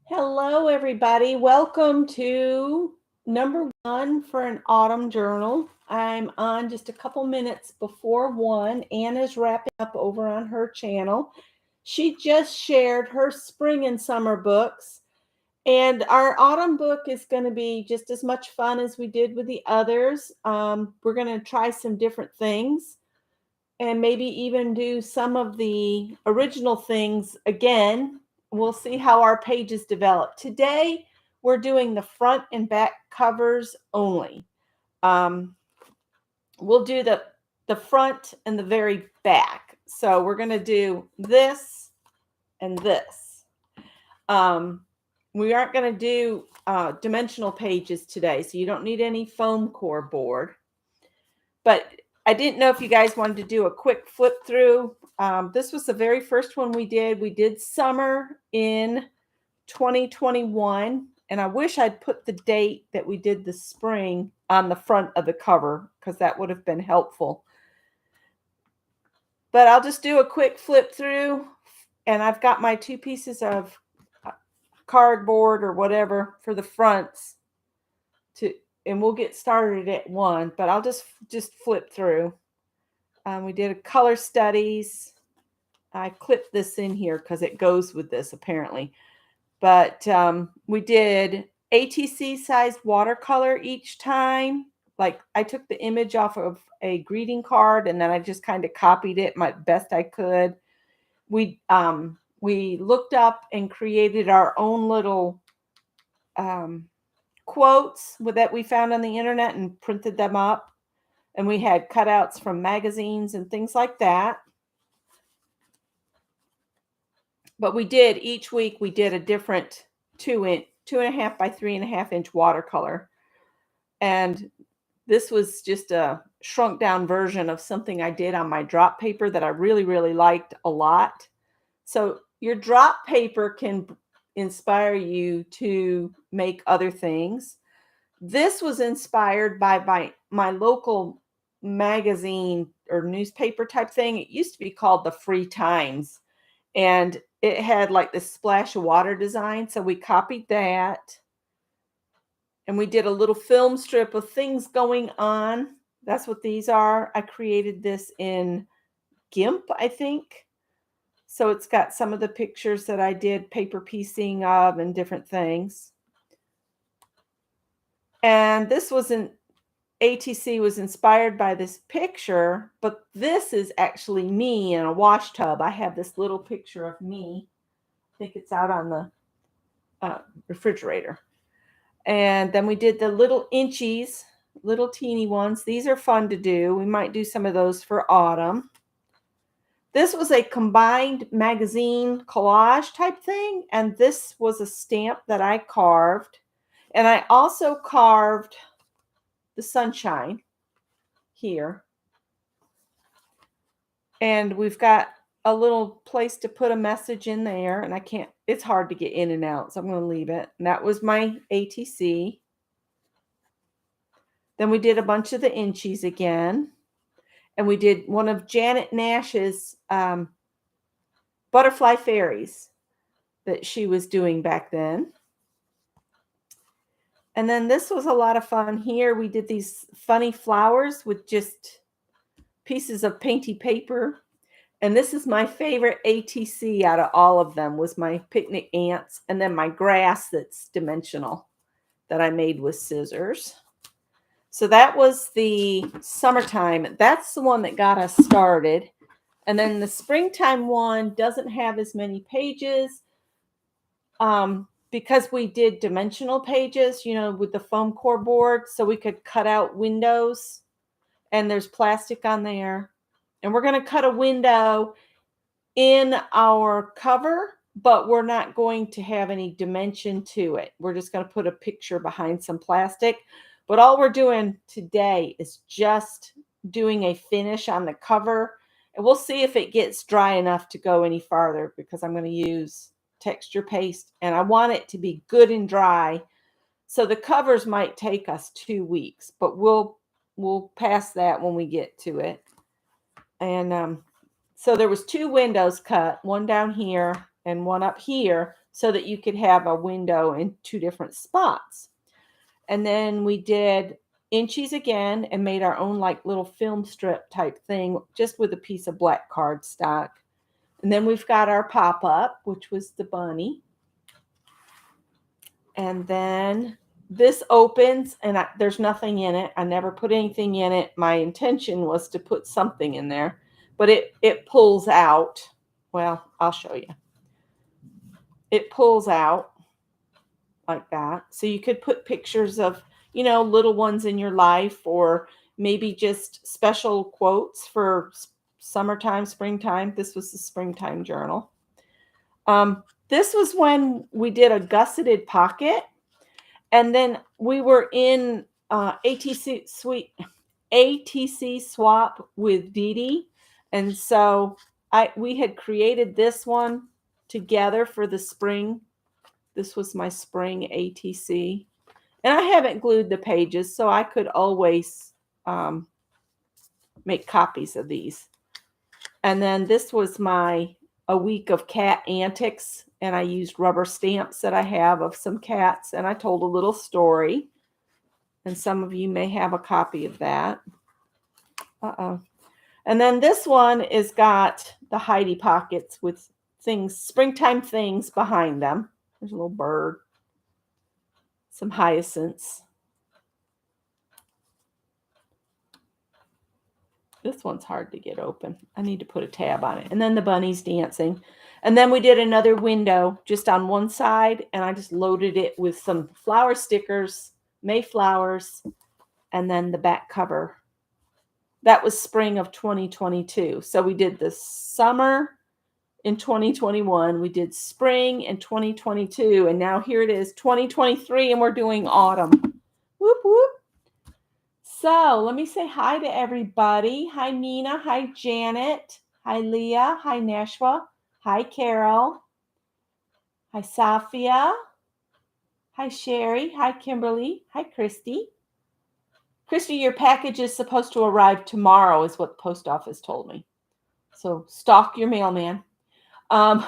Hello, everybody. Welcome to number one for an autumn journal. I'm on just a couple minutes before one. Anna's wrapping up over on her channel. She just shared her spring and summer books, and our autumn book is going to be just as much fun as we did with the others. We're going to try some different things and maybe even do some of the original things again. We'll see how our pages develop. Today, we're doing the front and back covers only. Um, we'll do the front and the very back. So we're going to do this and this. We aren't going to do dimensional pages today, so you don't need any foam core board. But I didn't know if you guys wanted to do a quick flip through. This was the very first one we did. We did summer in 2021. And I wish I'd put the date that we did the spring on the front of the cover because that would have been helpful. But I'll just do a quick flip through. And I've got my two pieces of cardboard or whatever for the fronts and we'll get started at one, but I'll just flip through. We did a color studies. I clipped this in here because it goes with this apparently. But we did ATC sized watercolor each time. Like I took the image off of a greeting card and then I just kind of copied it my best I could. We looked up and created our own little quotes that we found on the internet and printed them up. And we had cutouts from magazines and things like that. But we did each week, we did a different 2.5 by 3.5 inch watercolor. And this was just a shrunk down version of something I did on my drop paper that I really, really liked a lot. So your drop paper can inspire you to make other things. This was inspired by my local magazine or newspaper type thing. It used to be called the Free Times, and it had like this splash of water design. So we copied that, and we did a little film strip of things going on. That's what these are. I created this in GIMP, I think. So it's got some of the pictures that I did paper piecing of and different things. And this wasn't, ATC was inspired by this picture, but this is actually me in a wash tub. I have this little picture of me. I think it's out on the refrigerator. And then we did the little inchies, little teeny ones. These are fun to do. We might do some of those for autumn. This was a combined magazine collage type thing. And this was a stamp that I carved. And I also carved the sunshine here. And we've got a little place to put a message in there. And it's hard to get in and out. So I'm going to leave it. And that was my ATC. Then we did a bunch of the inchies again. And we did one of Janet Nash's butterfly fairies that she was doing back then. And then this was a lot of fun here. We did these funny flowers with just pieces of painty paper. And this is my favorite ATC out of all of them was my picnic ants and then my grass that's dimensional that I made with scissors. So that was the summertime. That's the one that got us started. And then the springtime one doesn't have as many pages because we did dimensional pages, with the foam core board. So we could cut out windows and there's plastic on there. And we're going to cut a window in our cover, but we're not going to have any dimension to it. We're just going to put a picture behind some plastic. But all we're doing today is just doing a finish on the cover. And we'll see if it gets dry enough to go any farther because I'm going to use texture paste. And I want it to be good and dry. So the covers might take us 2 weeks, but we'll pass that when we get to it. And so there was 2 windows cut, one down here and one up here. so that you could have a window in 2 different spots. And then we did inchies again and made our own like little film strip type thing just with a piece of black cardstock. And then we've got our pop-up, which was the bunny. And then this opens and there's nothing in it. I never put anything in it. My intention was to put something in there, but it pulls out. Well, I'll show you. It pulls out like that. So you could put pictures of, little ones in your life, or maybe just special quotes for summertime, springtime. This was the springtime journal. This was when we did a gusseted pocket, and then we were in ATC swap with Dee Dee, and so we had created this one together for the spring. This was my spring ATC, and I haven't glued the pages, so I could always make copies of these. And then this was a week of cat antics, and I used rubber stamps that I have of some cats, and I told a little story, and some of you may have a copy of that. And then this one is got the Heidi pockets with things, springtime things behind them. There's a little bird, some hyacinths. This one's hard to get open. I need to put a tab on it. And then the bunny's dancing. And then we did another window just on one side, and I just loaded it with some flower stickers, Mayflowers, and then the back cover. That was spring of 2022. So we did the summer in 2021. We did spring in 2022. And now here it is, 2023, and we're doing autumn. Whoop, whoop. So let me say hi to everybody. Hi, Nina. Hi, Janet. Hi, Leah. Hi, Nashua. Hi, Carol. Hi, Safia. Hi, Sherry. Hi, Kimberly. Hi, Christy. Christy, your package is supposed to arrive tomorrow, is what the post office told me. So stalk your mailman. And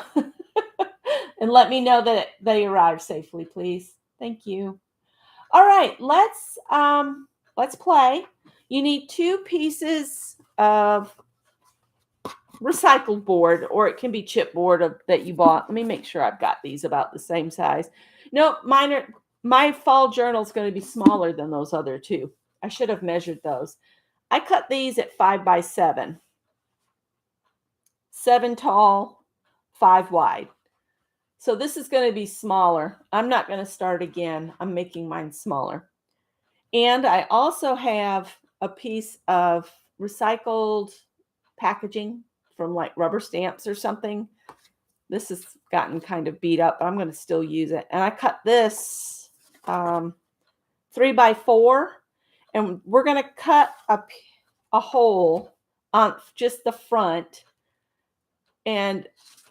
let me know that they arrive safely, please. Thank you. All right, let's play. You need 2 pieces of recycled board, or it can be chipboard that you bought. Let me make sure I've got these about the same size. No, my fall journal is going to be smaller than those other 2. I should have measured those. I cut these at 5 by 7. 7 tall, 5 wide. So this is going to be smaller. I'm not going to start again. I'm making mine smaller. And I also have a piece of recycled packaging from like rubber stamps or something. This has gotten kind of beat up, but I'm going to still use it. And I cut this 3 by 4, and we're going to cut a hole on just the front, and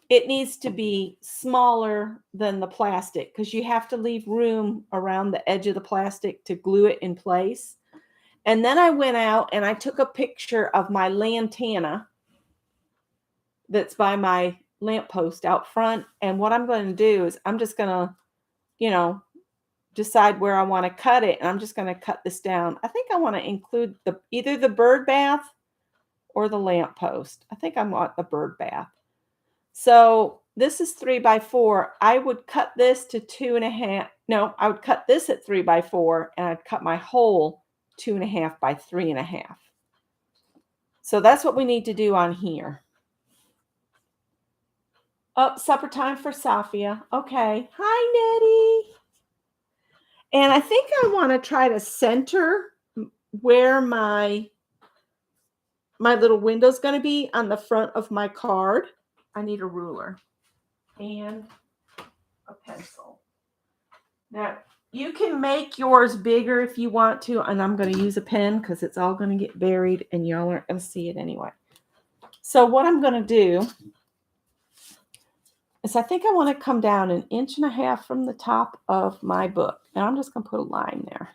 it needs to be smaller than the plastic because you have to leave room around the edge of the plastic to glue it in place. And then I went out and I took a picture of my lantana that's by my lamppost out front. And what I'm going to do is I'm just going to, decide where I want to cut it. And I'm just going to cut this down. I think I want to include either the bird bath or the lamppost. I think I want the bird bath. So this is 3 by 4. I would cut this to 2.5. No, I would cut this at 3 by 4, and I'd cut my hole 2.5 by 3.5. So that's what we need to do on here. Oh, supper time for Safia. Okay. Hi, Nettie. And I think I want to try to center where my little window is going to be on the front of my card. I need a ruler and a pencil. Now, you can make yours bigger if you want to, and I'm going to use a pen because it's all going to get buried and y'all aren't going to see it anyway. So what I'm going to do is I think I want to come down 1.5 inches from the top of my book, and I'm just going to put a line there.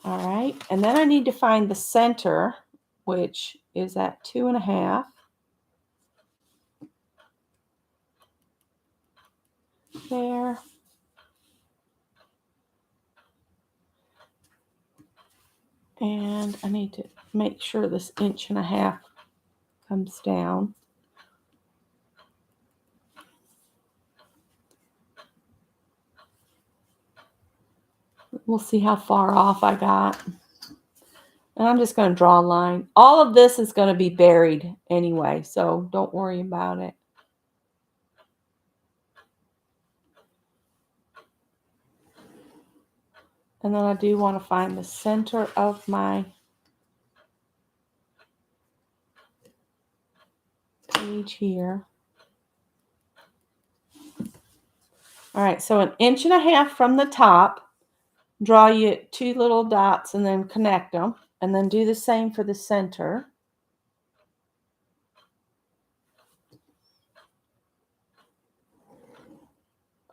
All right, and then I need to find the center, which is at 2.5. And I need to make sure this 1.5 inches comes down. We'll see how far off I got. And I'm just going to draw a line. All of this is going to be buried anyway, so don't worry about it. And then I do want to find the center of my page here. All right, so 1.5 inches from the top, draw you 2 little dots and then connect them. And then do the same for the center.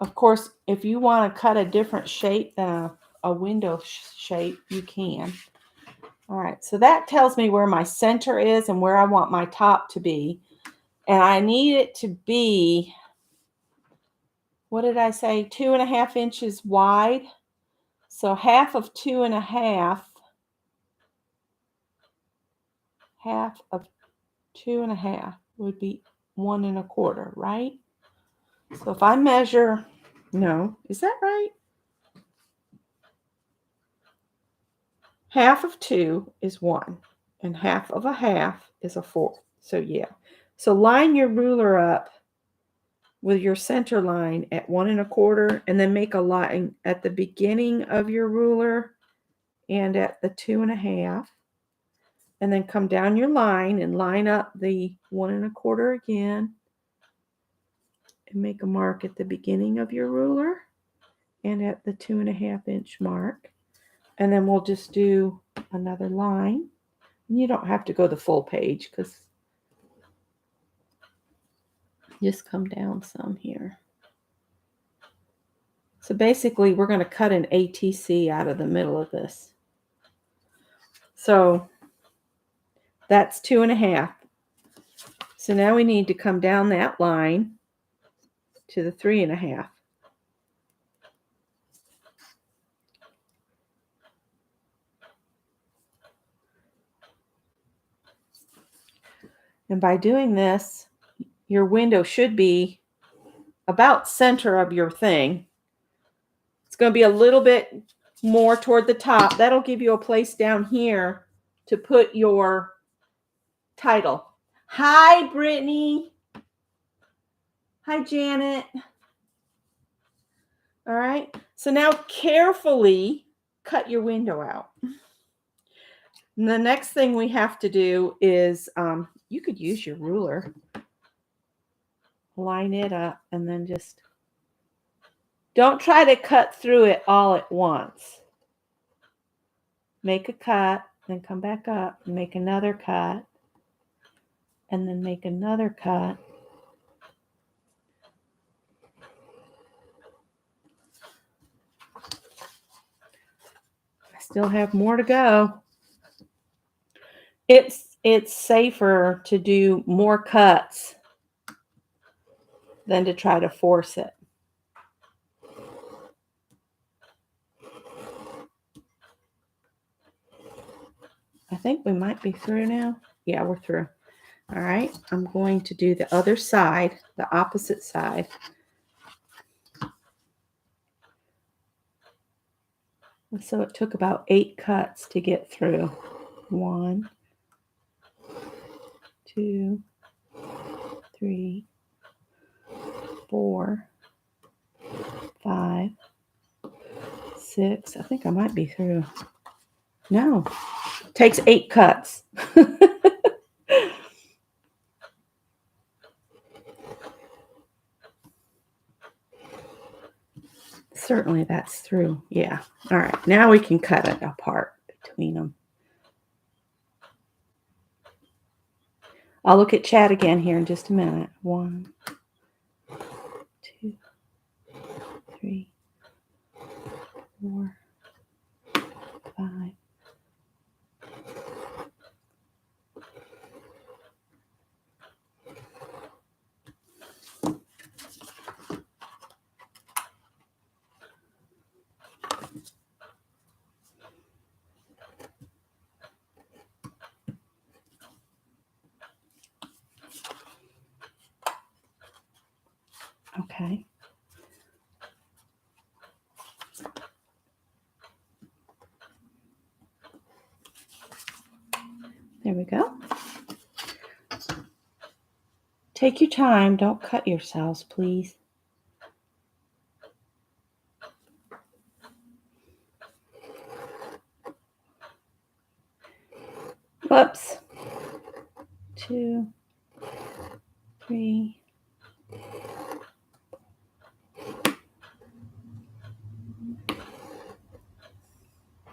Of course, if you want to cut a different shape than a window shape, you can. All right, so that tells me where my center is and where I want my top to be. And I need it to be, what did I say, 2.5 inches wide. So half of 2.5, half of 2.5 would be 1.25, right? So if I measure, no, is that right? Half of 2 is 1, and half of a half is a 4. So yeah. So line your ruler up with your center line at 1.25, and then make a line at the beginning of your ruler and at the 2.5. And then come down your line and line up the 1.25 again. And make a mark at the beginning of your ruler and at the 2.5 inch mark. And then we'll just do another line. And you don't have to go the full page because just come down some here. So basically we're going to cut an ATC out of the middle of this. So that's 2.5. So now we need to come down that line to the 3.5. And by doing this, your window should be about center of your thing. It's going to be a little bit more toward the top. That'll give you a place down here to put your title. Hi, Brittany. Hi, Janet. All right. So now carefully cut your window out. And the next thing we have to do is you could use your ruler. Line it up and then just don't try to cut through it all at once. Make a cut, then come back up and make another cut, and then make another cut. I still have more to go. It's safer to do more cuts than to try to force it. I think we might be through now. Yeah, we're through. All right, I'm going to do the other side, the opposite side. So it took about 8 cuts to get through. 1, 2, 3, 4, 5, 6. I think I might be through. No, it takes 8 cuts. Certainly that's through. Yeah. All right. Now we can cut it apart between them. I'll look at chat again here in just a minute. 1, 2, 3, 4, 5. Okay. There we go. Take your time. Don't cut yourselves, please. Whoops. 2, 3.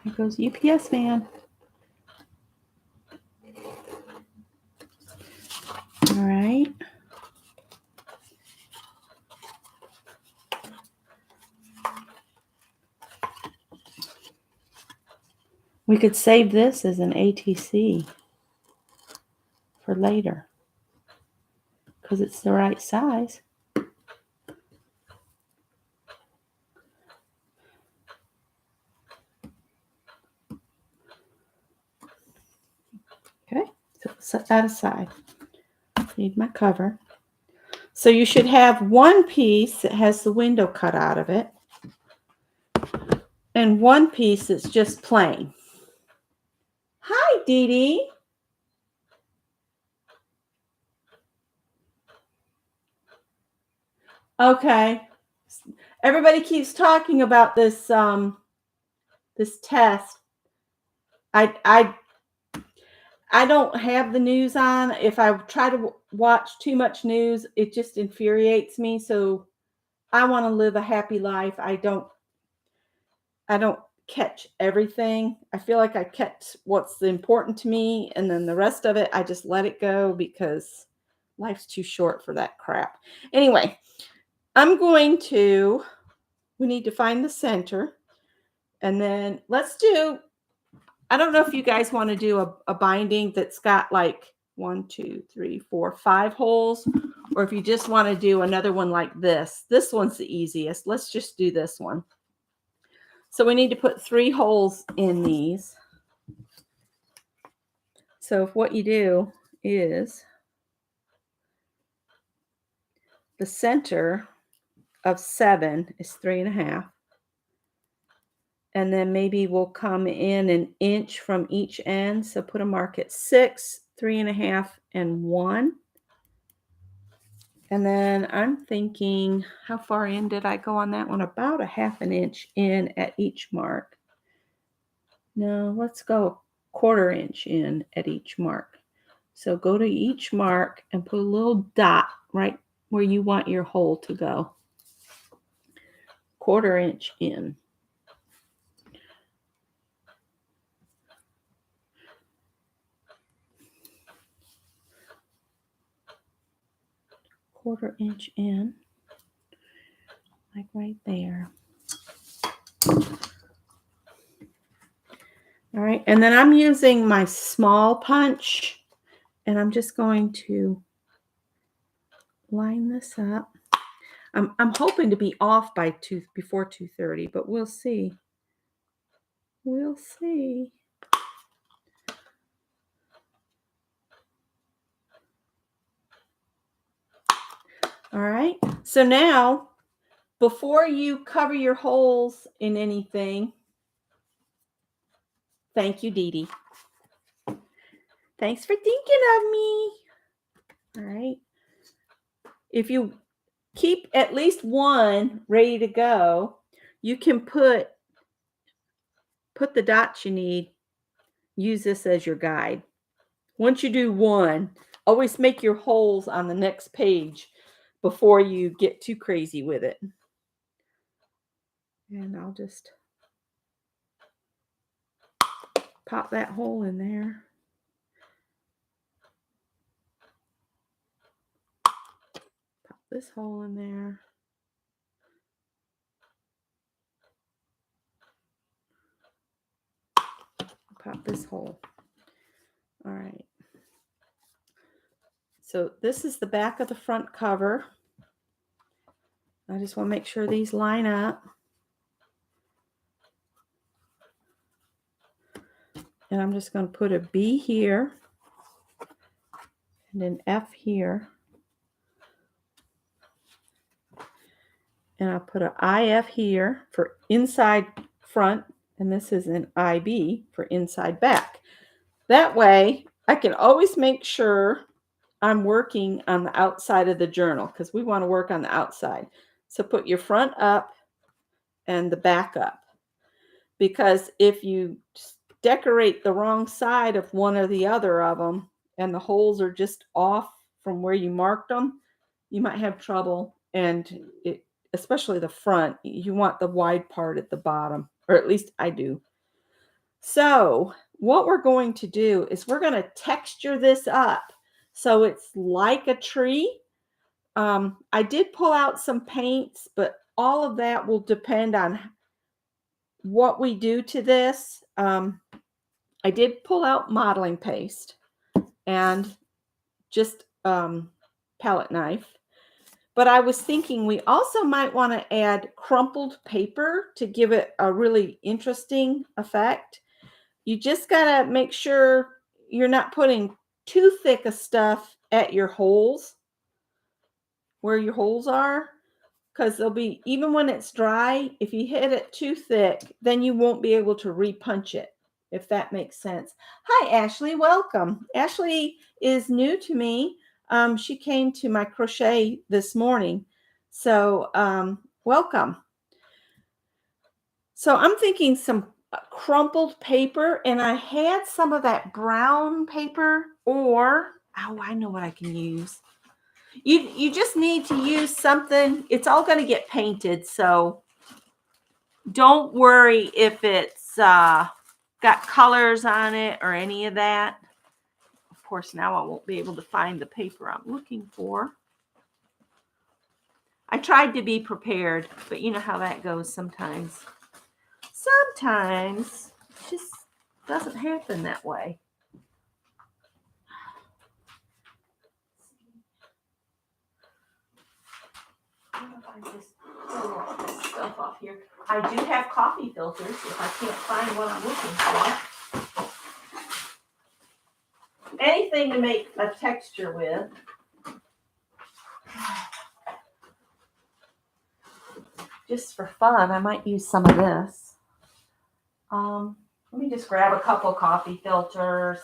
Here goes UPS man. All right. We could save this as an ATC for later because it's the right size. Okay, so set that aside. Need my cover. So you should have one piece that has the window cut out of it and one piece that's just plain. Hi, Dee Dee. Okay. Everybody keeps talking about this this test. I don't have the news on. If I try to watch too much news, it just infuriates me. So I want to live a happy life. I don't catch everything. I feel like I catch what's important to me, and then the rest of it, I just let it go because life's too short for that crap. Anyway, we need to find the center, and then I don't know if you guys want to do a binding that's got like 1, 2, 3, 4, 5 holes, or if you just want to do another one like this. This one's the easiest. Let's just do this one. So we need to put 3 holes in these. So if what you do is the center of 7 is 3.5. And then maybe we'll come in an inch from each end. So put a mark at 6, 3.5, and 1. And then I'm thinking, how far in did I go on that one? About a 1/2 inch in at each mark. No, let's go 1/4 inch in at each mark. So go to each mark and put a little dot right where you want your hole to go. 1/4 inch in. Quarter inch in, like right there. All right, and then I'm using my small punch, and I'm just going to line this up. I'm hoping to be off by before 2:30, but we'll see. We'll see. All right. So now, before you cover your holes in anything, thank you, Dee Dee. Thanks for thinking of me. All right. If you keep at least one ready to go, you can put the dots you need. Use this as your guide. Once you do one, always make your holes on the next page before you get too crazy with it. And I'll just pop that hole in there. Pop this hole in there. Pop this hole. All right. So this is the back of the front cover. I just want to make sure these line up. And I'm just going to put a B here and an F here. And I'll put an IF here for inside front, and this is an IB for inside back. That way, I can always make sure I'm working on the outside of the journal because we want to work on the outside. So put your front up and the back up. Because if you decorate the wrong side of one or the other of them and the holes are just off from where you marked them, you might have trouble. And especially the front, you want the wide part at the bottom, or at least I do. So what we're going to do is we're going to texture this up so it's like a tree. I did pull out some paints, but all of that will depend on what we do to this. I did pull out modeling paste and just palette knife. But I was thinking we also might want to add crumpled paper to give it a really interesting effect. You just got to make sure you're not putting too thick of stuff at your holes, where your holes are, because they'll be, even when it's dry, if you hit it too thick, then you won't be able to repunch it, if that makes sense. Hi, Ashley. Welcome. Ashley is new to me. She came to my crochet this morning. So welcome. So I'm thinking some crumpled paper, and I had some of that brown paper, or, oh, I know what I can use. You just need to use something. It's all going to get painted, so don't worry if it's got colors on it or any of that. Of course, now I won't be able to find the paper I'm looking for. I tried to be prepared, but you know how that goes sometimes. Sometimes it just doesn't happen that way. I just pull all this stuff off here. I do have coffee filters if I can't find what I'm looking for. Anything to make a texture with. Just for fun, I might use some of this. Let me just grab a couple coffee filters.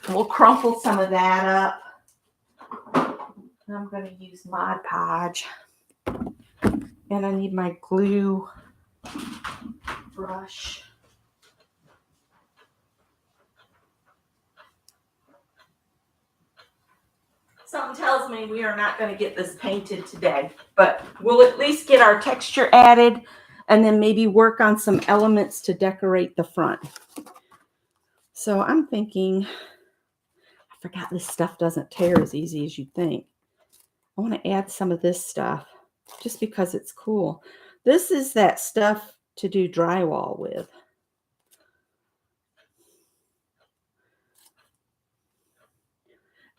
We'll crumple some of that up. I'm going to use Mod Podge. And I need my glue brush. Something tells me we are not going to get this painted today, but we'll at least get our texture added and then maybe work on some elements to decorate the front. So I'm thinking, I forgot this stuff doesn't tear as easy as you'd think. I want to add some of this stuff just because it's cool. This is that stuff to do drywall with.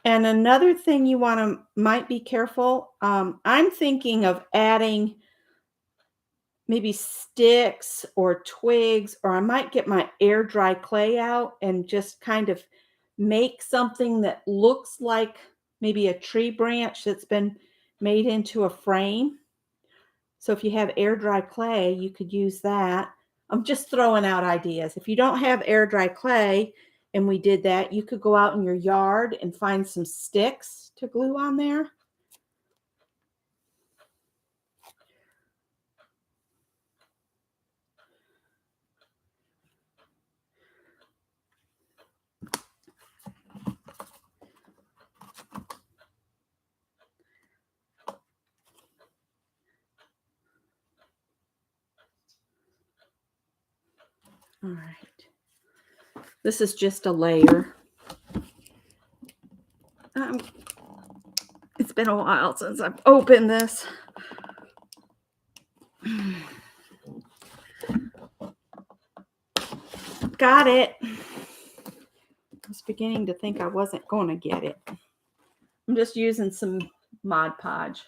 And another thing you might be careful. I'm thinking of adding maybe sticks or twigs, or I might get my air dry clay out and just kind of make something that looks like maybe a tree branch that's been made into a frame. So if you have air dry clay, you could use that. I'm just throwing out ideas. If you don't have air dry clay and we did that, you could go out in your yard and find some sticks to glue on there. All right. This is just a layer. It's been a while since I've opened this. Got it. I was beginning to think I wasn't going to get it. I'm just using some Mod Podge.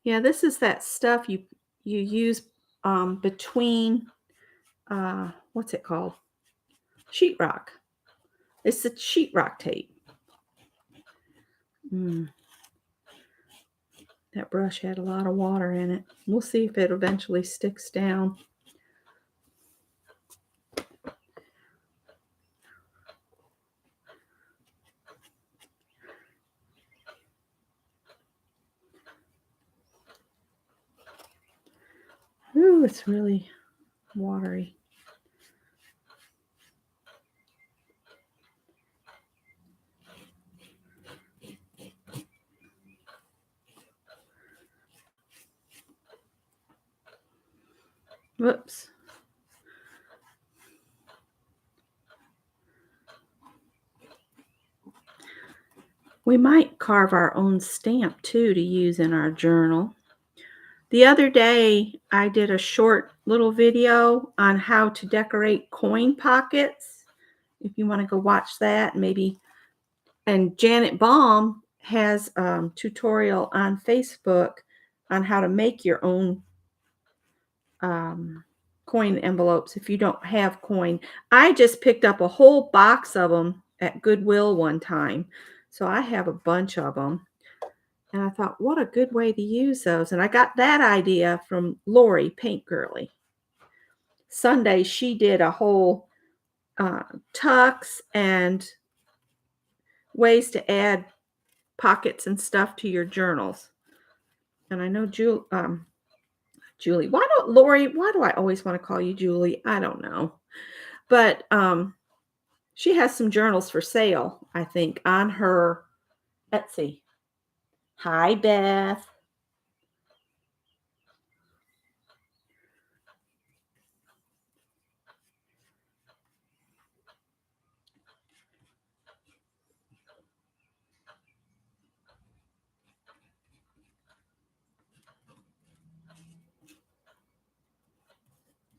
Yeah, this is that stuff you use between, what's it called? Sheetrock. It's the sheetrock tape. That brush had a lot of water in it. We'll see if it eventually sticks down. Ooh, it's really watery. Whoops. We might carve our own stamp too to use in our journal. The other day, I did a short little video on how to decorate coin pockets. If you want to go watch that, maybe. And Janet Baum has a tutorial on Facebook on how to make your own coin envelopes if you don't have coin. I just picked up a whole box of them at Goodwill one time. So I have a bunch of them. And I thought, what a good way to use those. And I got that idea from Lori, Paint Girly. Sunday, she did a whole tucks and ways to add pockets and stuff to your journals. And I know Julie, Lori, why do I always want to call you Julie? I don't know. But she has some journals for sale, I think, on her Etsy. Hi, Beth.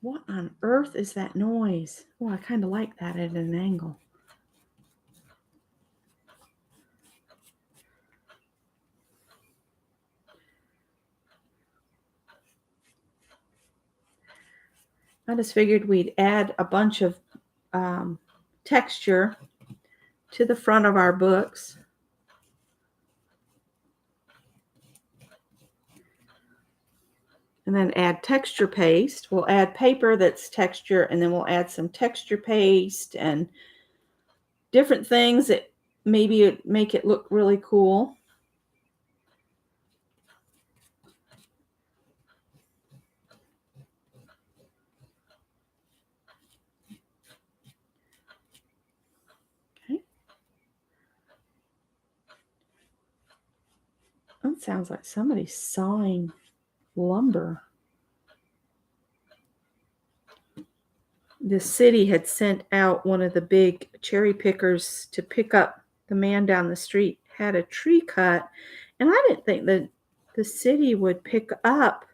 What on earth is that noise? Oh, I kind of like that at an angle. I just figured we'd add a bunch of texture to the front of our books. And then add texture paste. We'll add paper that's texture, and then we'll add some texture paste and different things that maybe make it look really cool. Okay. That sounds like somebody's sawing lumber. The city had sent out one of the big cherry pickers to pick up. The man down the street had a tree cut, and I didn't think that the city would pick up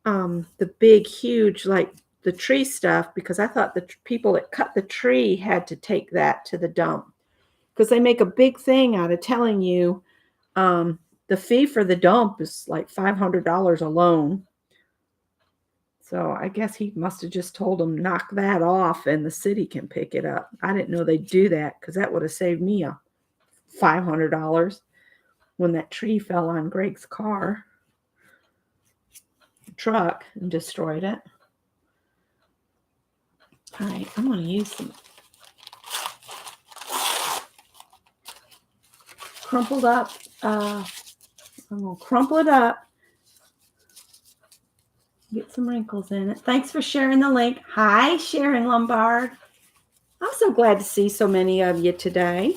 the big, huge, like the tree stuff, because I thought the people that cut the tree had to take that to the dump, because they make a big thing out of telling you the fee for the dump is like $500 alone. So I guess he must have just told them, knock that off and the city can pick it up. I didn't know they'd do that, because that would have saved me a $500 when that tree fell on Greg's truck and destroyed it. All right, I'm going to use some crumpled up. I'm going to crumple it up. Get some wrinkles in it. Thanks for sharing the link. Hi, Sharon Lombard. I'm so glad to see so many of you today.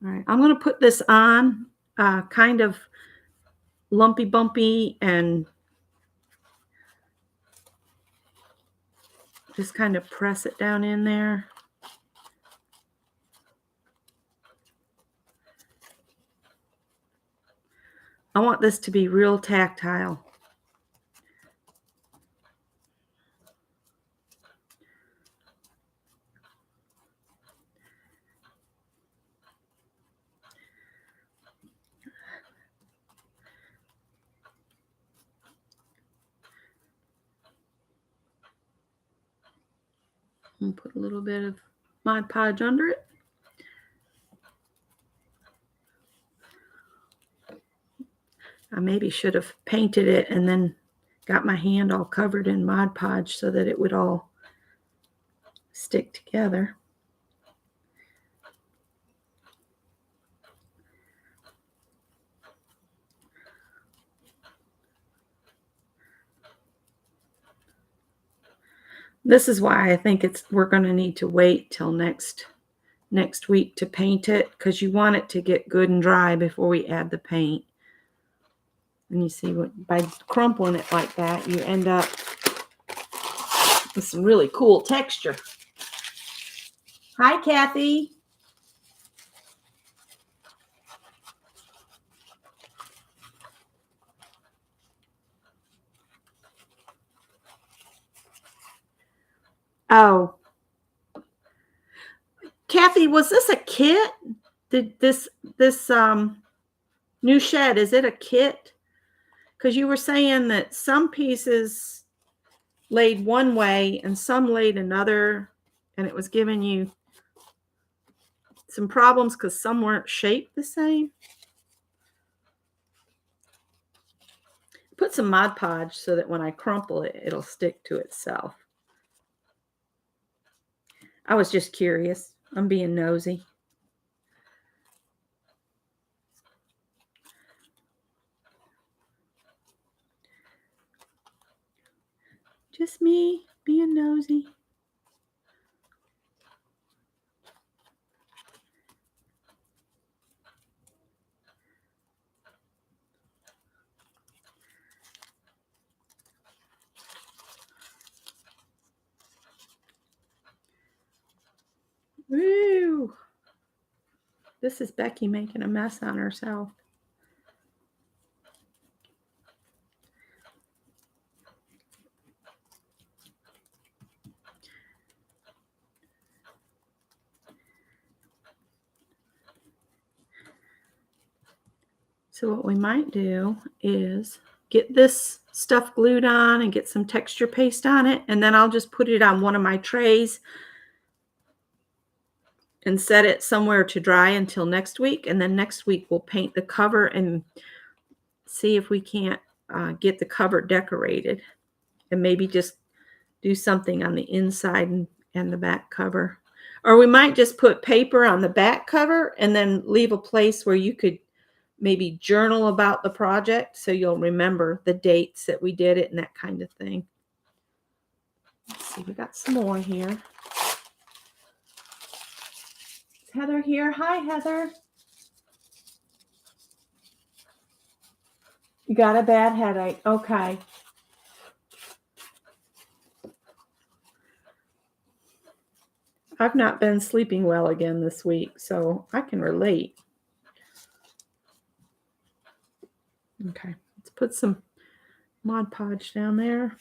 All right, I'm going to put this on kind of lumpy bumpy and just kind of press it down in there. I want this to be real tactile. And put a little bit of Mod Podge under it. maybe should have painted it and then got my hand all covered in Mod Podge so that it would all stick together. This is why I think we're going to need to wait till next week to paint it, because you want it to get good and dry before we add the paint. And you see, by crumpling it like that, you end up with some really cool texture. Hi, Kathy. Oh, Kathy, was this a kit? Did this new shed, is it a kit? Because you were saying that some pieces laid one way and some laid another, and it was giving you some problems because some weren't shaped the same. Put some Mod Podge so that when I crumple it, it'll stick to itself. I was just curious. I'm being nosy. Just me being nosy. Woo! This is Becky making a mess on herself. So what we might do is get this stuff glued on and get some texture paste on it, and then I'll just put it on one of my trays and set it somewhere to dry until next week. And then next week we'll paint the cover and see if we can't get the cover decorated, and maybe just do something on the inside and the back cover. Or we might just put paper on the back cover and then leave a place where you could maybe journal about the project so you'll remember the dates that we did it and that kind of thing. Let's see, we got some more here. Is Heather here? Hi, Heather. You got a bad headache. Okay. I've not been sleeping well again this week, so I can relate. Okay, let's put some Mod Podge down there.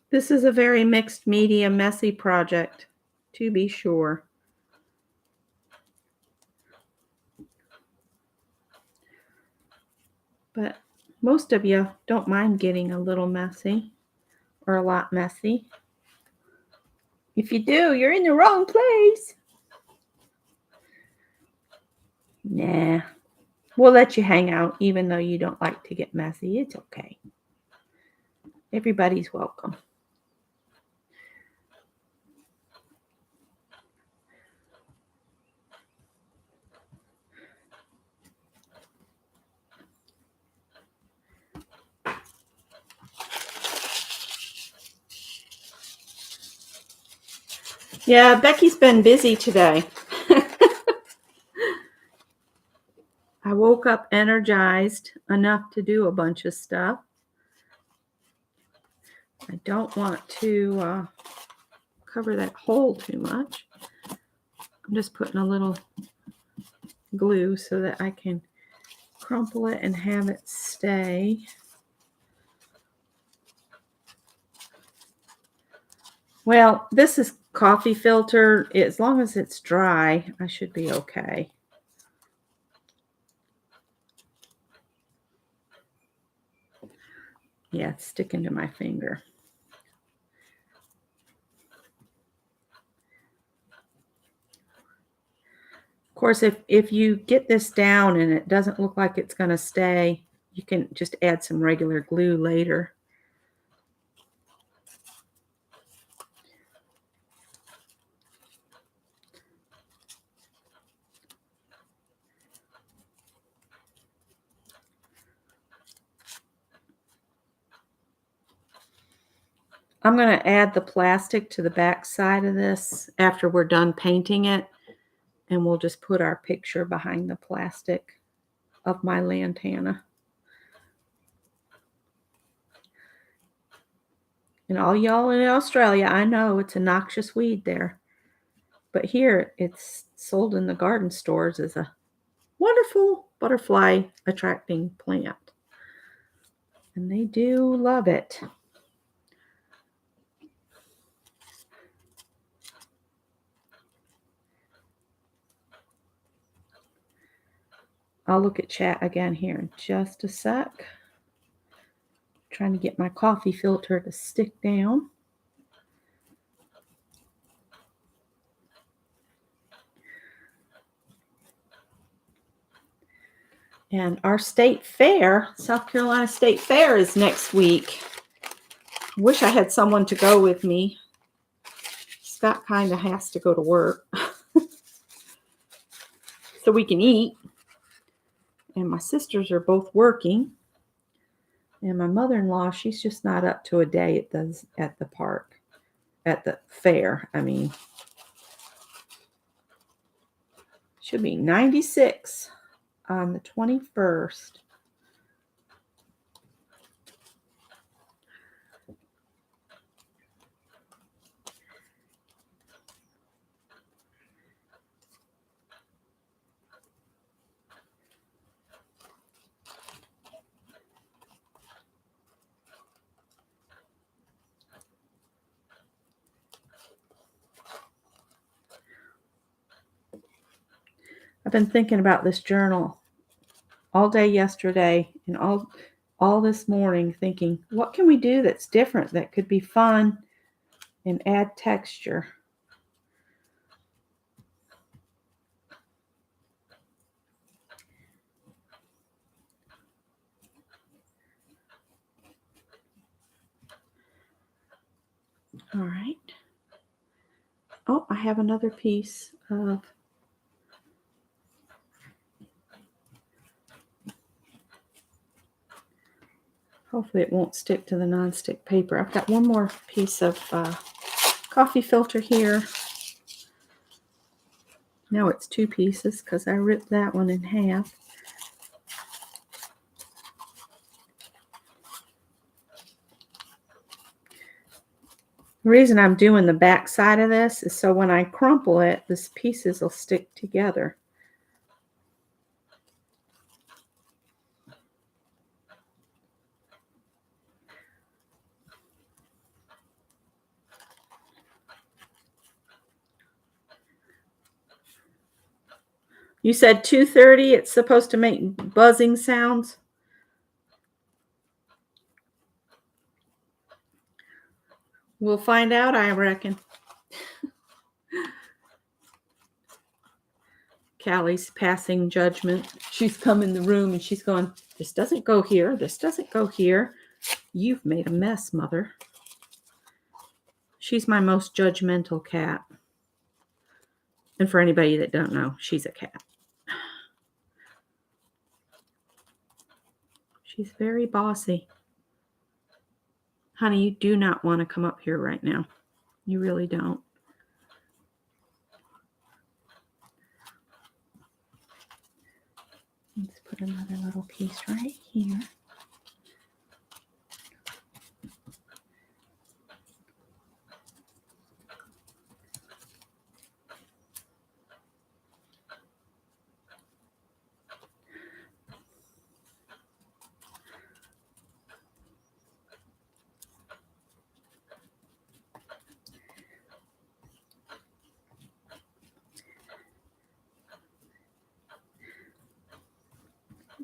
This is a very mixed media, messy project, to be sure. But most of you don't mind getting a little messy or a lot messy. If you do, you're in the wrong place. Nah, we'll let you hang out even though you don't like to get messy. It's okay. Everybody's welcome. Yeah, Becky's been busy today. I woke up energized enough to do a bunch of stuff. I don't want to cover that hole too much. I'm just putting a little glue so that I can crumple it and have it stay. Well, this is coffee filter. As long as it's dry, I should be okay. Yeah, it's sticking to my finger. Of course, if you get this down and it doesn't look like it's going to stay, you can just add some regular glue later. I'm going to add the plastic to the back side of this after we're done painting it, and we'll just put our picture behind the plastic of my lantana. And all y'all in Australia, I know it's a noxious weed there, but here it's sold in the garden stores as a wonderful butterfly attracting plant. And they do love it. I'll look at chat again here in just a sec. Trying to get my coffee filter to stick down. And our state fair, South Carolina State Fair, is next week. Wish I had someone to go with me. Scott kind of has to go to work so we can eat. And my sisters are both working. And my mother-in-law, she's just not up to a day at the park, at the fair. I mean, she'll be 96 on the 21st. I've been thinking about this journal all day yesterday and all this morning, thinking, what can we do that's different, that could be fun and add texture? All right. Oh, I have another piece of hopefully it won't stick to the nonstick paper. I've got one more piece of coffee filter here. Now it's two pieces because I ripped that one in half. The reason I'm doing the back side of this is so when I crumple it, these pieces will stick together. You said 2:30, it's supposed to make buzzing sounds? We'll find out, I reckon. Callie's passing judgment. She's come in the room and she's going, this doesn't go here. This doesn't go here. You've made a mess, Mother. She's my most judgmental cat. And for anybody that don't know, she's a cat. She's very bossy. Honey, you do not want to come up here right now. You really don't. Let's put another little piece right here.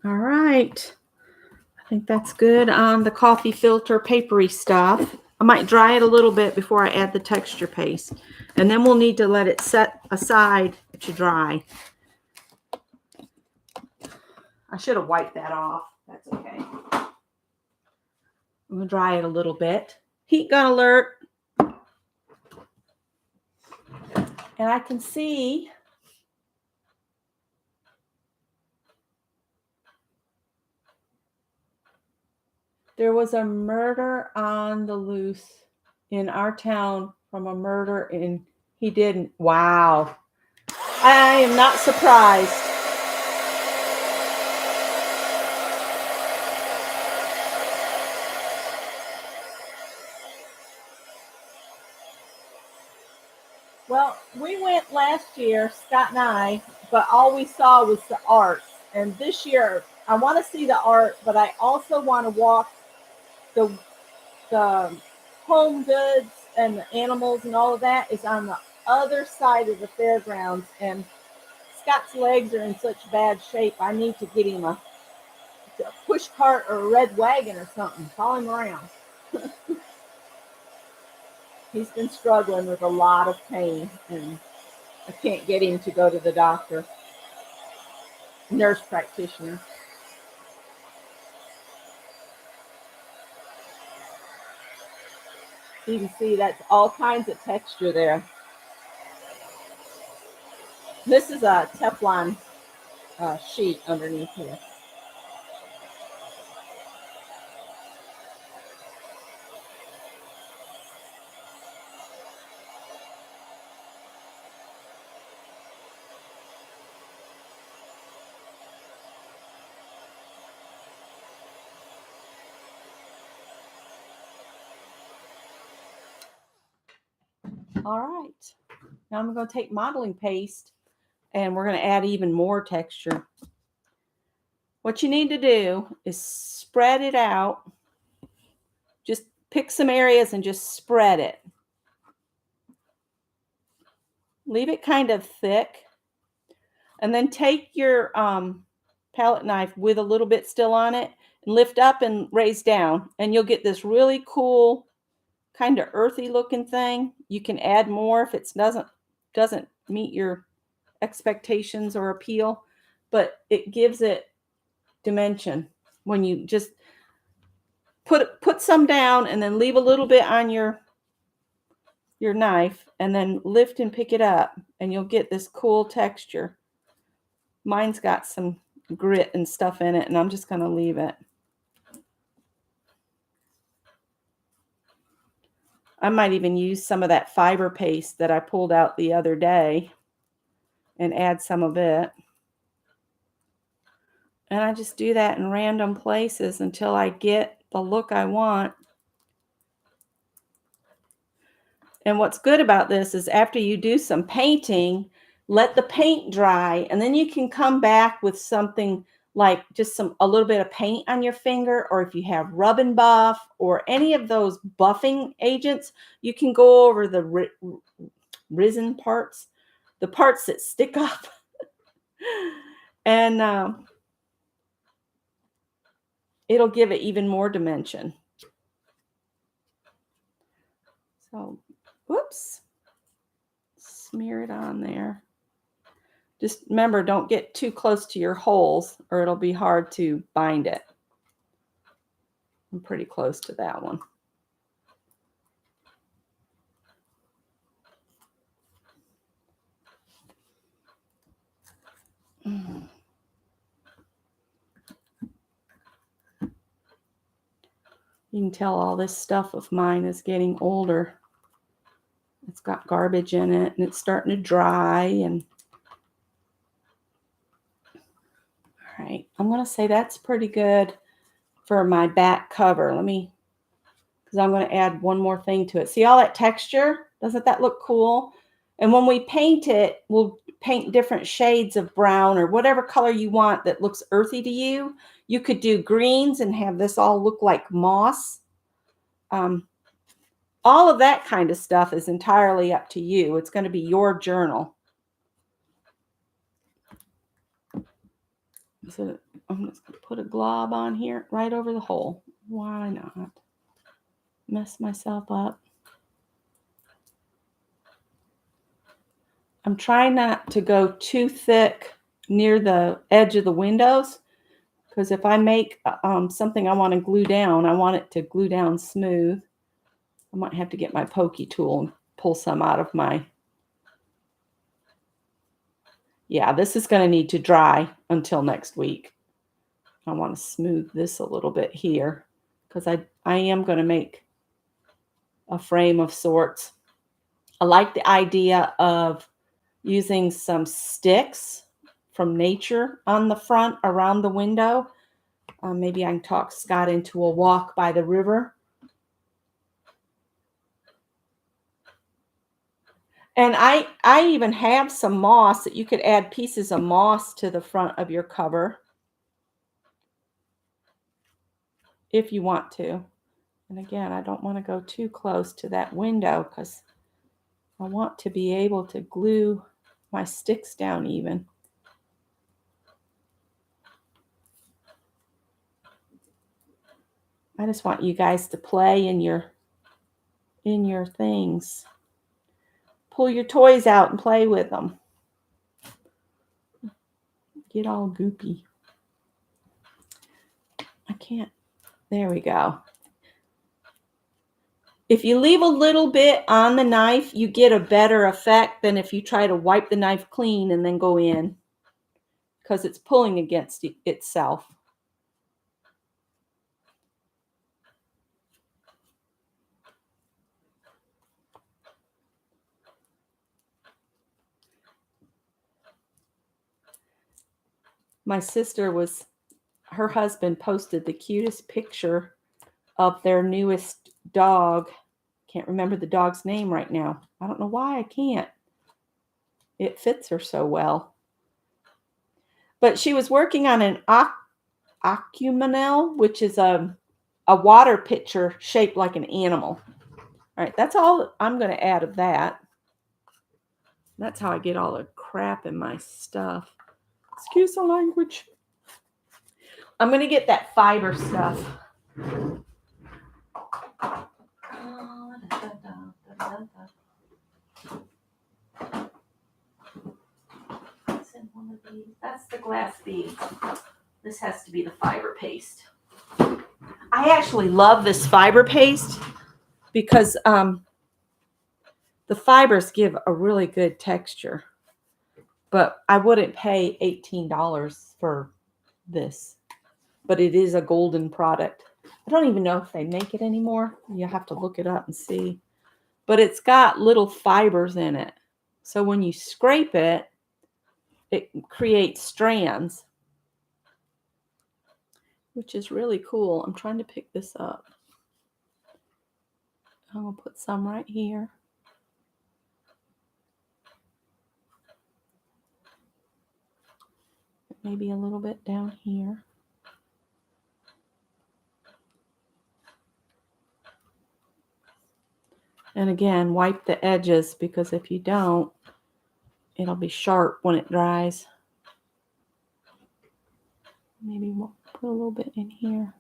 All right. I think that's good on the coffee filter papery stuff. I might dry it a little bit before I add the texture paste. And then we'll need to let it set aside to dry. I should have wiped that off. That's okay. I'm going to dry it a little bit. Heat gun alert. And I can see there was a murder on the loose in our town from a murder in, he didn't. Wow. I am not surprised. Well, we went last year, Scott and I, but all we saw was the art. And this year, I want to see the art, but I also want to walk the home goods and the animals and all of that is on the other side of the fairgrounds. And Scott's legs are in such bad shape. I need to get him a push cart or a red wagon or something. Follow him around. He's been struggling with a lot of pain, and I can't get him to go to the doctor, nurse practitioner. You can see that's all kinds of texture there. This is a Teflon sheet underneath here. All right. Now I'm going to take modeling paste and we're going to add even more texture. What you need to do is spread it out. Just pick some areas and just spread it. Leave it kind of thick. And then take your palette knife with a little bit still on it and lift up and raise down. And you'll get this really cool kind of earthy looking thing. You can add more if it doesn't meet your expectations or appeal, but it gives it dimension when you just put some down and then leave a little bit on your knife and then lift and pick it up and you'll get this cool texture. Mine's got some grit and stuff in it and I'm just going to leave it. I might even use some of that fiber paste that I pulled out the other day and add some of it. And I just do that in random places until I get the look I want. And what's good about this is after you do some painting, let the paint dry, and then you can come back with something like just a little bit of paint on your finger, or if you have rub and buff or any of those buffing agents, you can go over the risen parts, the parts that stick up. And it'll give it even more dimension. So, whoops, smear it on there. Just remember, don't get too close to your holes or it'll be hard to bind it. I'm pretty close to that one. You can tell all this stuff of mine is getting older. It's got garbage in it and it's starting to dry. And all right, I'm going to say that's pretty good for my back cover. Because I'm going to add one more thing to it. See all that texture? Doesn't that look cool? And when we paint it, we'll paint different shades of brown or whatever color you want that looks earthy to you. You could do greens and have this all look like moss. All of that kind of stuff is entirely up to you. It's going to be your journal. So I'm just going to put a glob on here right over the hole. Why not? Mess myself up. I'm trying not to go too thick near the edge of the windows, because if I make something I want to glue down, I want it to glue down smooth. I might have to get my pokey tool and pull some out of my... Yeah, this is going to need to dry until next week. I want to smooth this a little bit here, because I am going to make a frame of sorts. I like the idea of using some sticks from nature on the front around the window. Maybe I can talk Scott into a walk by the river. And I even have some moss that you could add pieces of moss to the front of your cover if you want to. And again, I don't want to go too close to that window because I want to be able to glue my sticks down even. I just want you guys to play in your things. Pull your toys out and play with them. Get all goopy. I can't. There we go. If you leave a little bit on the knife, you get a better effect than if you try to wipe the knife clean and then go in, because it's pulling against itself. My sister her husband posted the cutest picture of their newest dog. Can't remember the dog's name right now. I don't know why I can't. It fits her so well. But she was working on an Acumanel, which is a water pitcher shaped like an animal. All right, that's all I'm going to add of that. That's how I get all the crap in my stuff. Excuse the language. I'm going to get that fiber stuff. That's the glass bead. This has to be the fiber paste. I actually love this fiber paste because the fibers give a really good texture. But I wouldn't pay $18 for this. But it is a golden product. I don't even know if they make it anymore. You have to look it up and see. But it's got little fibers in it. So when you scrape it, it creates strands, which is really cool. I'm trying to pick this up. I'm going to put some right here. Maybe a little bit down here. And again, wipe the edges, because if you don't, it'll be sharp when it dries. Maybe we'll put a little bit in here.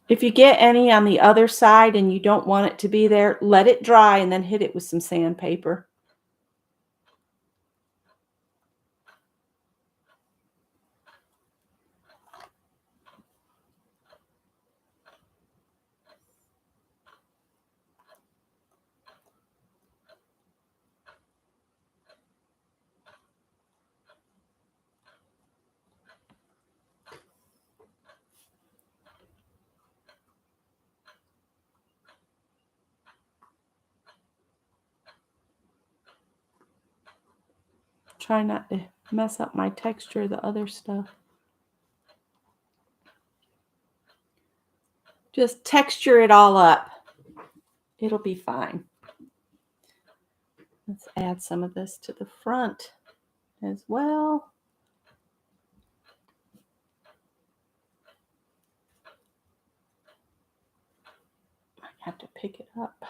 If you get any on the other side and you don't want it to be there, let it dry and then hit it with some sandpaper. Try not to mess up my texture of the other stuff. Just texture it all up. It'll be fine. Let's add some of this to the front as well. pick it up.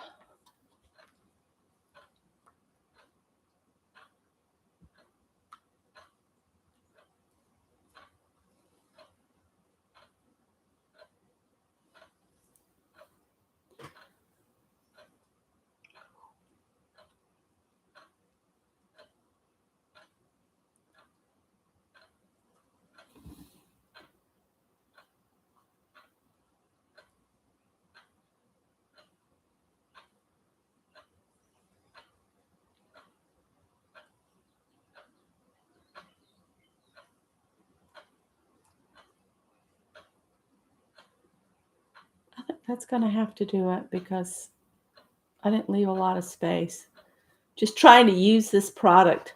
I think that's going to have to do it because I didn't leave a lot of space. Just trying to use this product.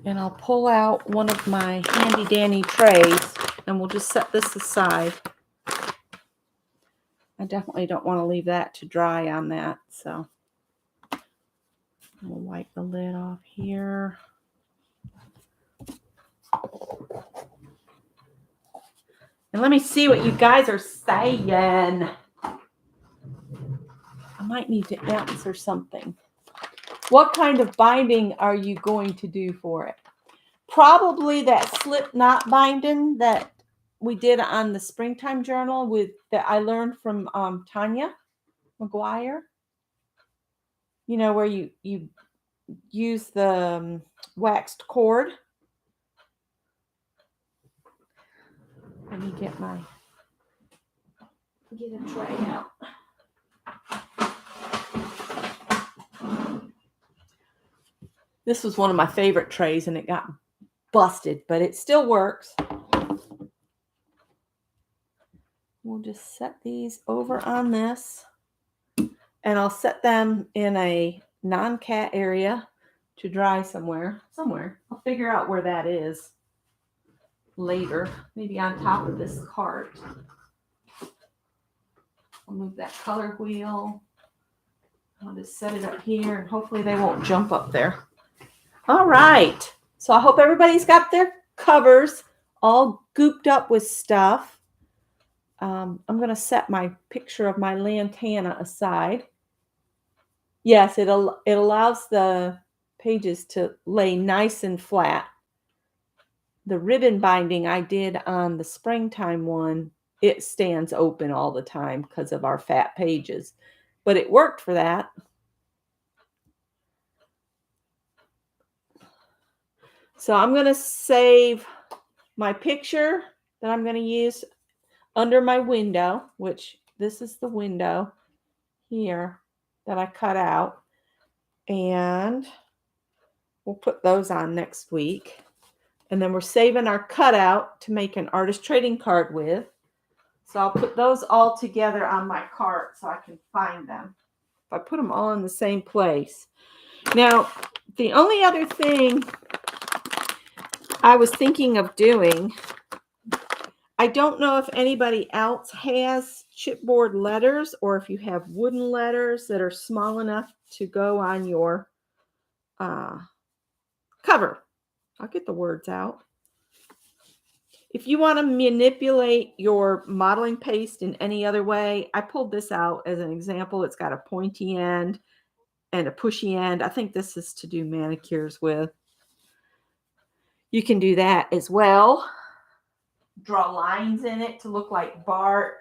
And I'll pull out one of my handy dandy trays and we'll just set this aside. I definitely don't want to leave that to dry on that, so we'll wipe the lid off here. And let me see what you guys are saying. I might need to answer something. What kind of binding are you going to do for it? Probably that slip knot binding that we did on the springtime journal that I learned from Tanya McGuire. You know, where you use the waxed cord. Let me get a tray out. This was one of my favorite trays and it got busted, but it still works. We'll just set these over on this and I'll set them in a non-cat area to dry somewhere. I'll figure out where that is later, maybe on top of this cart. I'll move that color wheel. I'll just set it up here and hopefully they won't jump up there. All right. So I hope everybody's got their covers all gooped up with stuff. I'm going to set my picture of my lantana aside. Yes, it allows the pages to lay nice and flat. The ribbon binding I did on the springtime one, it stands open all the time because of our fat pages. But it worked for that. So I'm going to save my picture that I'm going to use under my window, which this is the window here that I cut out. And we'll put those on next week. And then we're saving our cutout to make an artist trading card with. So I'll put those all together on my cart so I can find them. If I put them all in the same place. Now, the only other thing I was thinking of doing, I don't know if anybody else has chipboard letters or if you have wooden letters that are small enough to go on your cover. I'll get the words out. If you want to manipulate your modeling paste in any other way, I pulled this out as an example. It's got a pointy end and a pushy end. I think this is to do manicures with. You can do that as well. Draw lines in it to look like bark.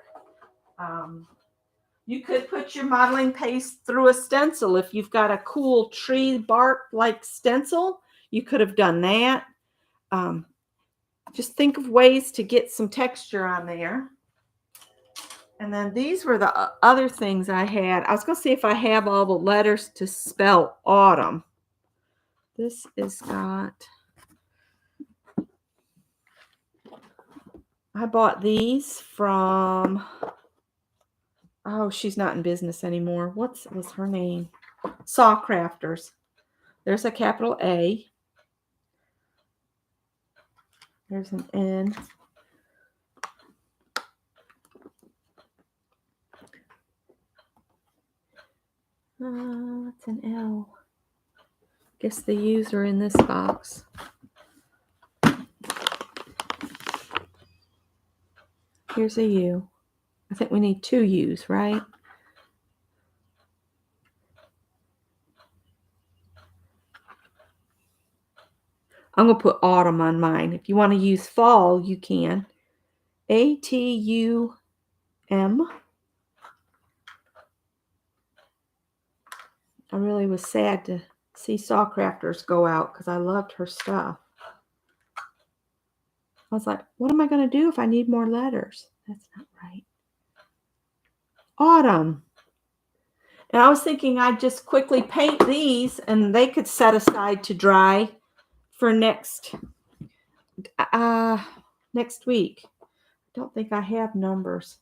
You could put your modeling paste through a stencil. If you've got a cool tree bark like stencil, you could have done that. Just think of ways to get some texture on there. And then these were the other things I had. I was going to see if I have all the letters to spell autumn. This is got... I bought these from... Oh, she's not in business anymore. What was her name? Saw Crafters. There's a capital A. There's an N. It's an L. Guess the U's are in this box. Here's a U. I think we need 2 U's, right? I'm going to put autumn on mine. If you want to use fall, you can. ATUM. I really was sad to see Sawcrafters go out because I loved her stuff. I was like, what am I going to do if I need more letters? That's not right. Autumn. And I was thinking I'd just quickly paint these and they could set aside to dry for next week. I don't think I have numbers.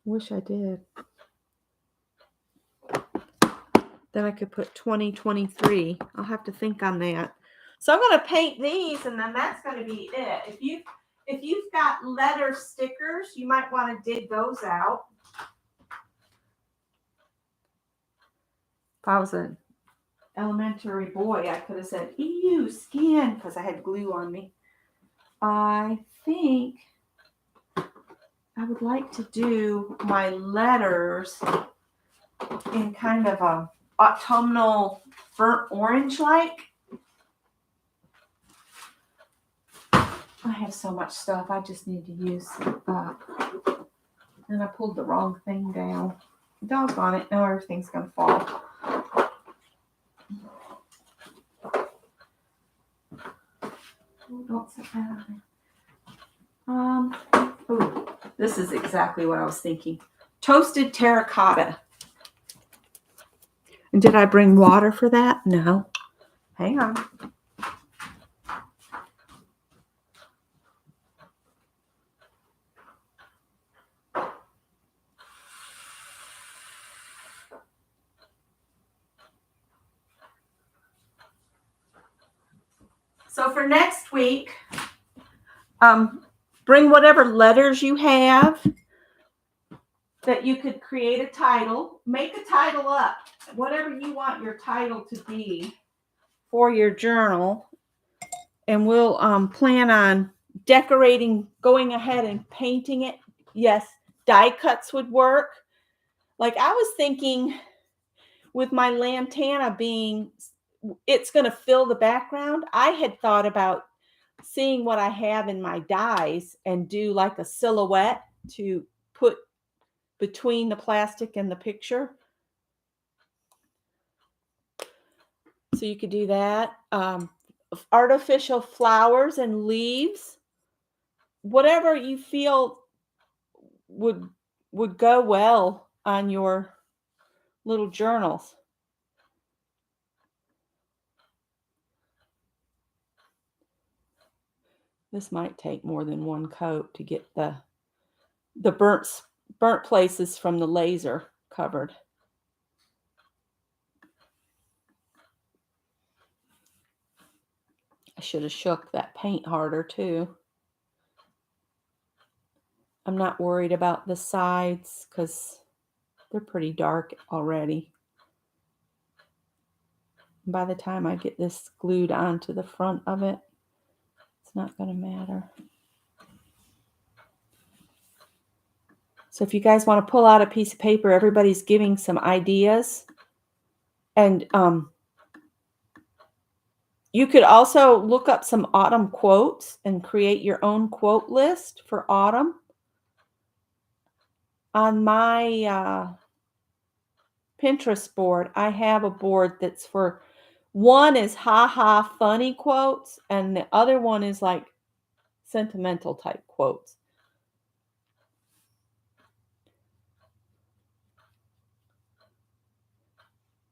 Wish I did. Then I could put 2023. I'll have to think on that. So I'm going to paint these, and then that's going to be it. If you've got letter stickers, you might want to dig those out. If I was an elementary boy, I could have said, ew, scan, because I had glue on me. I think I would like to do my letters in kind of a autumnal burnt orange like. I have so much stuff. I just need to use up. And I pulled the wrong thing down. Doggone it. Now everything's going to fall. Don't set that on there. Oh, this is exactly what I was thinking. Toasted terracotta. And did I bring water for that? No. Hang on. So for next week, bring whatever letters you have that you could create a title. Make a title up. Whatever you want your title to be for your journal. And we'll plan on decorating, going ahead and painting it. Yes, die cuts would work. Like I was thinking with my lantana being, it's going to fill the background. I had thought about seeing what I have in my dies and do like a silhouette to put between the plastic and the picture. So you could do that. Artificial flowers and leaves. Whatever you feel would go well on your little journals. This might take more than one coat to get the burnt places from the laser covered. I should have shook that paint harder too. I'm not worried about the sides because they're pretty dark already. By the time I get this glued onto the front of it, it's not going to matter. So if you guys want to pull out a piece of paper, everybody's giving some ideas. And you could also look up some autumn quotes and create your own quote list for autumn. On my Pinterest board, I have a board that's for, one is ha-ha funny quotes, and the other one is like sentimental type quotes.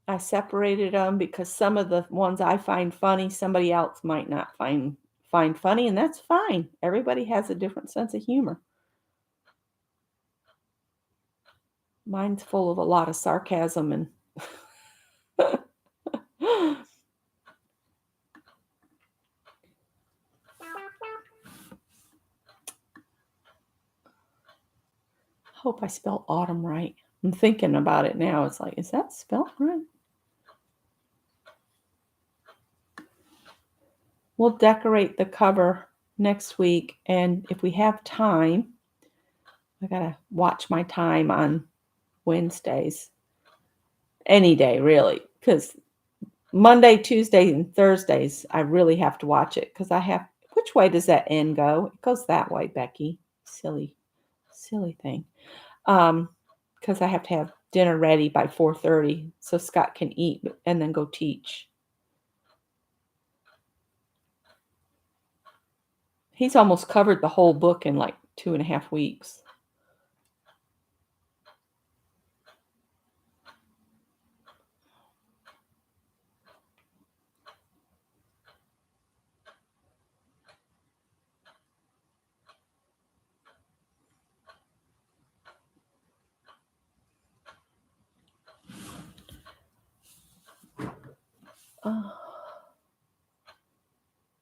I separated them because some of the ones I find funny, somebody else might not find funny, and that's fine. Everybody has a different sense of humor. Mine's full of a lot of sarcasm and hope I spelled autumn right. I'm thinking about it now. It's like, is that spelled right? We'll decorate the cover next week, and if we have time, I gotta watch my time on Wednesdays. Any day, really, because Monday, Tuesday, and Thursdays, I really have to watch it because I have. Which way does that N go? It goes that way, Becky. Silly thing. Because I have to have dinner ready by 4:30 so Scott can eat and then go teach. He's almost covered the whole book in like 2.5 weeks.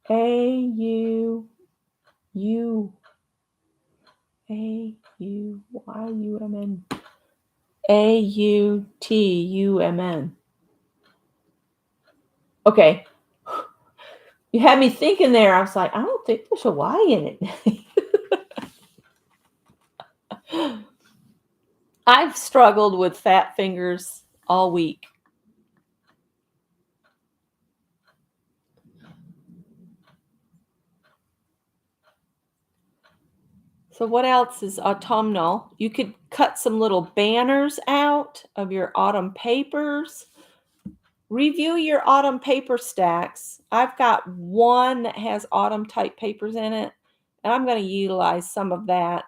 A-U-Y-U-M-N. A-U-T-U-M-N. Okay. You had me thinking there. I was like, I don't think there's a Y in it. I've struggled with fat fingers all week. So what else is autumnal? You could cut some little banners out of your autumn papers. Review your autumn paper stacks. I've got one that has autumn type papers in it, and I'm going to utilize some of that.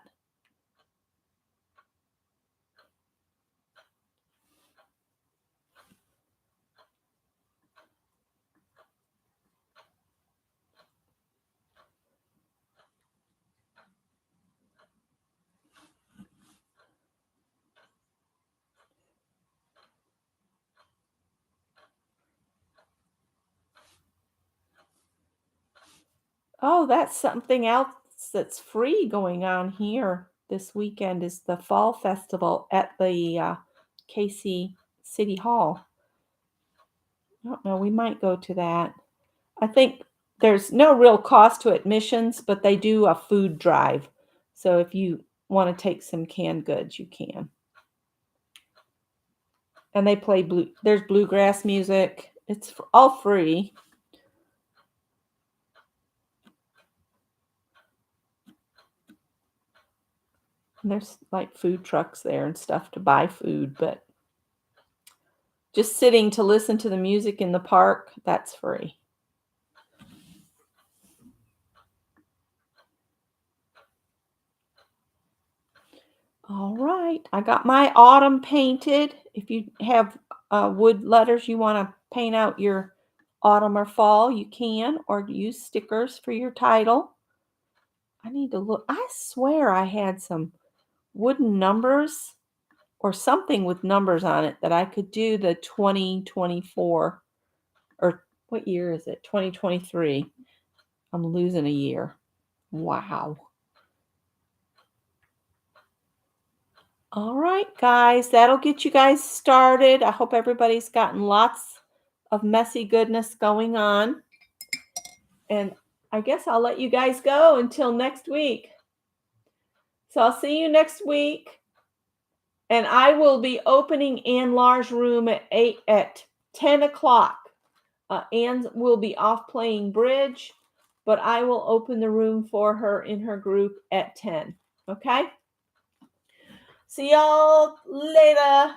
Oh, that's something else that's free going on here this weekend is the Fall Festival at the KC City Hall. I don't know, we might go to that. I think there's no real cost to admissions, but they do a food drive. So if you want to take some canned goods, you can. And they play there's bluegrass music. It's all free. And there's like food trucks there and stuff to buy food, but just sitting to listen to the music in the park, that's free. All right, I got my autumn painted. If you have wood letters you want to paint out your autumn or fall, you can, or use stickers for your title. I need to look. I swear I had some wooden numbers or something with numbers on it that I could do the 2024, or what year is it? 2023. I'm losing a year. Wow. All right, guys, that'll get you guys started. I hope everybody's gotten lots of messy goodness going on. And I guess I'll let you guys go until next week. So I'll see you next week. And I will be opening Ann Lar's room at 10 o'clock. Ann will be off playing bridge, but I will open the room for her in her group at 10. Okay? See y'all later.